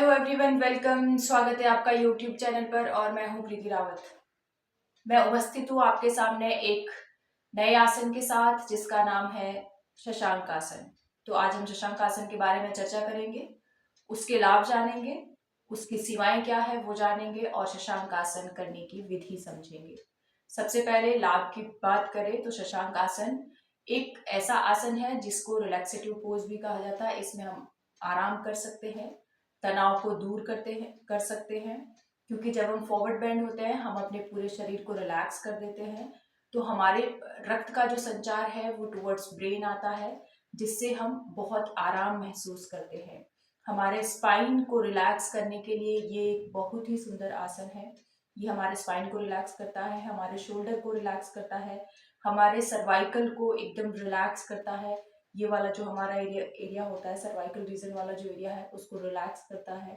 Hello everyone, welcome. स्वागत है आपका यूट्यूब चैनल पर और मैं हूं प्रीति रावत। मैं उपस्थित हूं आपके सामने एक नए आसन के साथ जिसका नाम है शशांक आसन। तो आज हम शशांक आसन के बारे में चर्चा करेंगे, उसके लाभ जानेंगे, उसकी सीमाएं क्या है वो जानेंगे और शशांक आसन करने की विधि समझेंगे। सबसे पहले लाभ की बात करें तो शशांक आसन एक ऐसा आसन है जिसको रिलैक्सेटिव पोज भी कहा जाता है। इसमें हम आराम कर सकते हैं, तनाव को दूर कर सकते हैं, क्योंकि जब हम फॉरवर्ड बेंड होते हैं हम अपने पूरे शरीर को रिलैक्स कर देते हैं, तो हमारे रक्त का जो संचार है वो टुवर्ड्स ब्रेन आता है, जिससे हम बहुत आराम महसूस करते हैं। हमारे स्पाइन को रिलैक्स करने के लिए ये एक बहुत ही सुंदर आसन है। ये हमारे स्पाइन को रिलैक्स करता है, हमारे शोल्डर को रिलैक्स करता है, हमारे सर्वाइकल को एकदम रिलैक्स करता है। ये वाला जो हमारा एरिया होता है, सर्वाइकल रीजन वाला जो एरिया है, उसको रिलैक्स करता है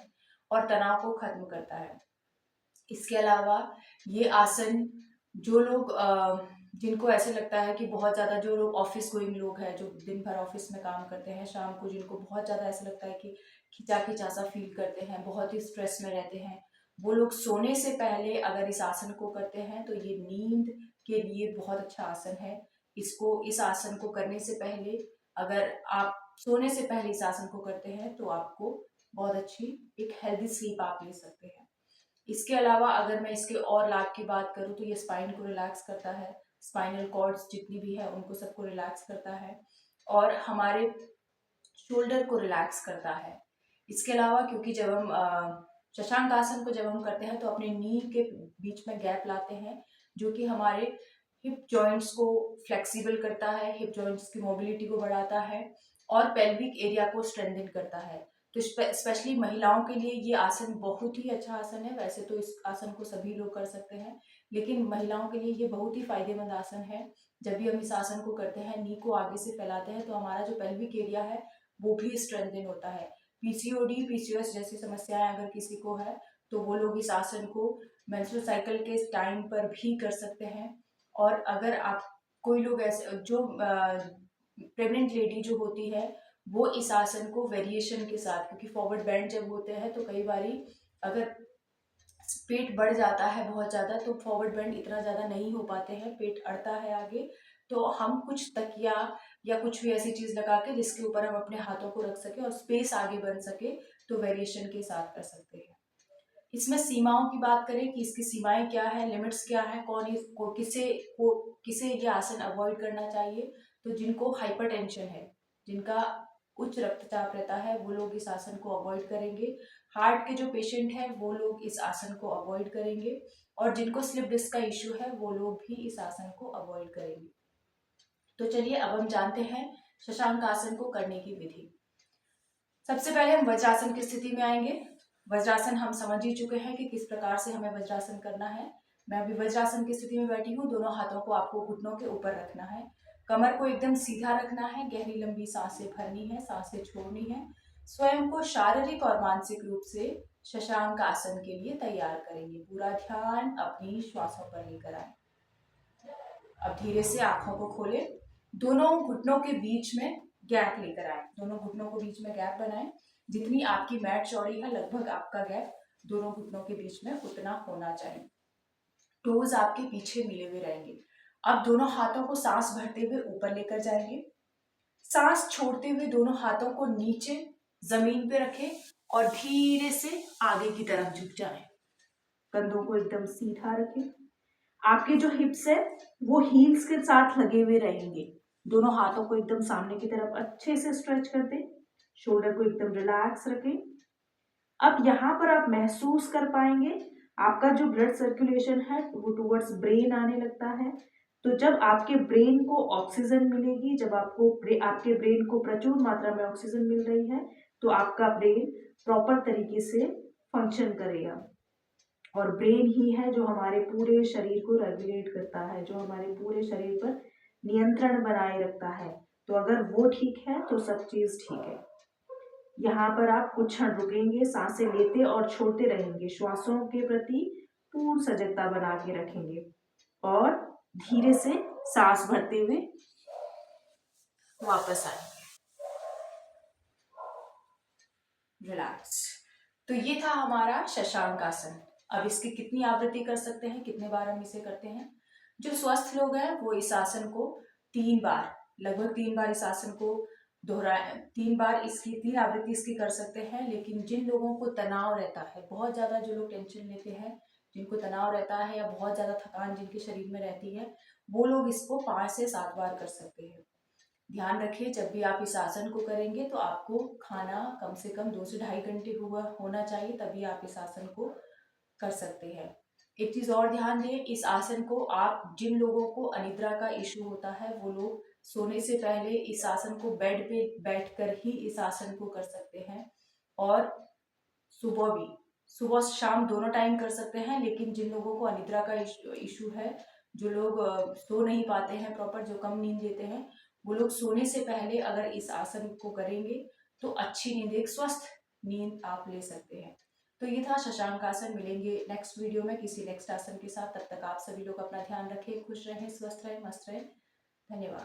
और तनाव को खत्म करता है। इसके अलावा ये आसन जो लोग जिनको ऐसे लगता है कि बहुत ज़्यादा, जो लोग ऑफिस गोइंग लोग हैं, जो दिन भर ऑफिस में काम करते हैं, शाम को जिनको बहुत ज़्यादा ऐसा लगता है कि खिंचा खिंचा सा फील करते हैं, बहुत ही स्ट्रेस में रहते हैं, वो लोग सोने से पहले अगर इस आसन को करते हैं तो ये नींद के लिए बहुत अच्छा आसन है। इस आसन को करने से पहले, अगर आप सोने से पहले इस आसन को करते हैं तो आपको बहुत अच्छी एक हेल्दी स्लीप आप ले सकते हैं। इसके अलावा अगर मैं इसके और लाभ की बात करूँ तो ये स्पाइन को रिलैक्स करता है, स्पाइनल कॉर्ड्स जितनी भी है उनको सबको रिलैक्स करता है और हमारे शोल्डर को रिलैक्स करता है। इसके अलावा क्योंकि जब हम शशांक आसन को जब हम करते हैं तो अपने नी के बीच में गैप लाते हैं, जो कि हमारे हिप जॉइंट्स को फ्लेक्सिबल करता है, हिप जॉइंट्स की मोबिलिटी को बढ़ाता है और पेल्विक एरिया को स्ट्रेंथन करता है। तो स्पेशली महिलाओं के लिए ये आसन बहुत ही अच्छा आसन है। वैसे तो इस आसन को सभी लोग कर सकते हैं, लेकिन महिलाओं के लिए ये बहुत ही फायदेमंद आसन है। जब भी हम इस आसन को करते हैं, नी को आगे से फैलाते हैं, तो हमारा जो पेल्विक एरिया है वो भी स्ट्रेंथन होता है। पीसीओडी, पीसीओएस जैसी समस्याएं अगर किसी को है तो वो लोग इस आसन को मेंस्ट्रुअल साइकिल के टाइम पर भी कर सकते हैं। और अगर आप कोई लोग ऐसे जो प्रेग्नेंट लेडी जो होती है वो इस आसन को वेरिएशन के साथ, क्योंकि फॉरवर्ड बेंड जब होते हैं तो कई बारी अगर पेट बढ़ जाता है बहुत ज़्यादा तो फॉरवर्ड बेंड इतना ज़्यादा नहीं हो पाते हैं, पेट अड़ता है आगे, तो हम कुछ तकिया या कुछ भी ऐसी चीज़ लगा के जिसके ऊपर हम अपने हाथों को रख सके और स्पेस आगे बन सके, तो वेरिएशन के साथ कर सकते हैं। इसमें सीमाओं की बात करें कि इसकी सीमाएं क्या है, लिमिट्स क्या है, किसे ये आसन अवॉइड करना चाहिए, तो जिनको हाइपरटेंशन है, जिनका उच्च रक्तचाप रहता है, वो लोग इस आसन को अवॉइड करेंगे। हार्ट के जो पेशेंट हैं वो लोग इस आसन को अवॉइड करेंगे और जिनको स्लिप डिस्क का इश्यू है वो लोग भी इस आसन को अवॉइड करेंगे। तो चलिए अब हम जानते हैं शशांक आसन को करने की विधि। सबसे पहले हम वज्रासन की स्थिति में आएंगे। वज्रासन हम समझ ही चुके हैं कि किस प्रकार से हमें वज्रासन करना है। मैं अभी वज्रासन की स्थिति में बैठी हूँ। दोनों हाथों को आपको घुटनों के ऊपर रखना है, कमर को एकदम सीधा रखना है, गहरी लंबी सांसें भरनी है, सांसें छोड़नी है। स्वयं को शारीरिक और मानसिक रूप से शशांक आसन के लिए तैयार करेंगे। पूरा ध्यान अपनी श्वासों पर लेकर आए। अब धीरे से आंखों को खोले, दोनों घुटनों के बीच में गैप लेकर आए, दोनों घुटनों के बीच में गैप बनाएं। जितनी आपकी मैट चौड़ी है लगभग आपका गैप दोनों घुटनों के बीच में उतना होना चाहिए। टोज आपके पीछे मिले हुए रहेंगे। अब दोनों हाथों को सांस भरते हुए ऊपर लेकर जाएंगे, सांस छोड़ते हुए दोनों हाथों को नीचे जमीन पे रखें और धीरे से आगे की तरफ झुक जाएं। कंधों को एकदम सीधा रखें। आपके जो हिप्स है वो हील्स के साथ लगे हुए रहेंगे। दोनों हाथों को एकदम सामने की तरफ अच्छे से स्ट्रेच कर दें। शोल्डर को एकदम रिलैक्स रखें। अब यहाँ पर आप महसूस कर पाएंगे आपका जो ब्लड सर्कुलेशन है वो टुवर्ड्स ब्रेन आने लगता है। तो जब आपके ब्रेन को ऑक्सीजन मिलेगी, जब आपके ब्रेन को प्रचुर मात्रा में ऑक्सीजन मिल रही है, तो आपका ब्रेन प्रॉपर तरीके से फंक्शन करेगा। और ब्रेन ही है जो हमारे पूरे शरीर को रेगुलेट करता है, जो हमारे पूरे शरीर पर नियंत्रण बनाए रखता है। तो अगर वो ठीक है तो सब चीज ठीक है। यहाँ पर आप कुछ क्षण रुकेंगे, सांसें लेते और छोड़ते रहेंगे, श्वासों के प्रति पूर्ण सजगता बना के रखेंगे और धीरे से सांस भरते हुए वापस आएंगे। रिलैक्स। तो ये था हमारा शशांक आसन। अब इसकी कितनी आवृत्ति कर सकते हैं, कितने बार हम इसे करते हैं? जो स्वस्थ लोग हैं वो इस आसन को 3 बार, लगभग 3 बार इस आसन को दोहरा 3 बार इसकी 3 आवृत्ति इसकी कर सकते हैं। लेकिन जिन लोगों को तनाव रहता है, बहुत ज्यादा जो लोग टेंशन लेते हैं, जिनको तनाव रहता है या बहुत ज्यादा थकान जिनके शरीर में रहती है, वो लोग इसको 5 से 7 बार कर सकते हैं। ध्यान रखिए, जब भी आप इस आसन को करेंगे तो आपको खाना कम से कम 2 से ढाई घंटे हुआ होना चाहिए, तभी आप इस आसन को कर सकते हैं। एक चीज और ध्यान दें, इस आसन को आप, जिन लोगों को अनिद्रा का इश्यू होता है वो लोग सोने से पहले इस आसन को बेड पे बैठकर ही इस आसन को कर सकते हैं। और सुबह भी, सुबह शाम दोनों टाइम कर सकते हैं। लेकिन जिन लोगों को अनिद्रा का इशू है, जो लोग सो नहीं पाते हैं प्रॉपर, जो कम नींद लेते हैं, वो लोग सोने से पहले अगर इस आसन को करेंगे तो अच्छी नींद, एक स्वस्थ नींद आप ले सकते हैं। तो ये था शशांक आसन। मिलेंगे नेक्स्ट वीडियो में किसी नेक्स्ट आसन के साथ। तब तक आप सभी लोग अपना ध्यान रखें, खुश रहें, स्वस्थ रहें, मस्त रहें। धन्यवाद।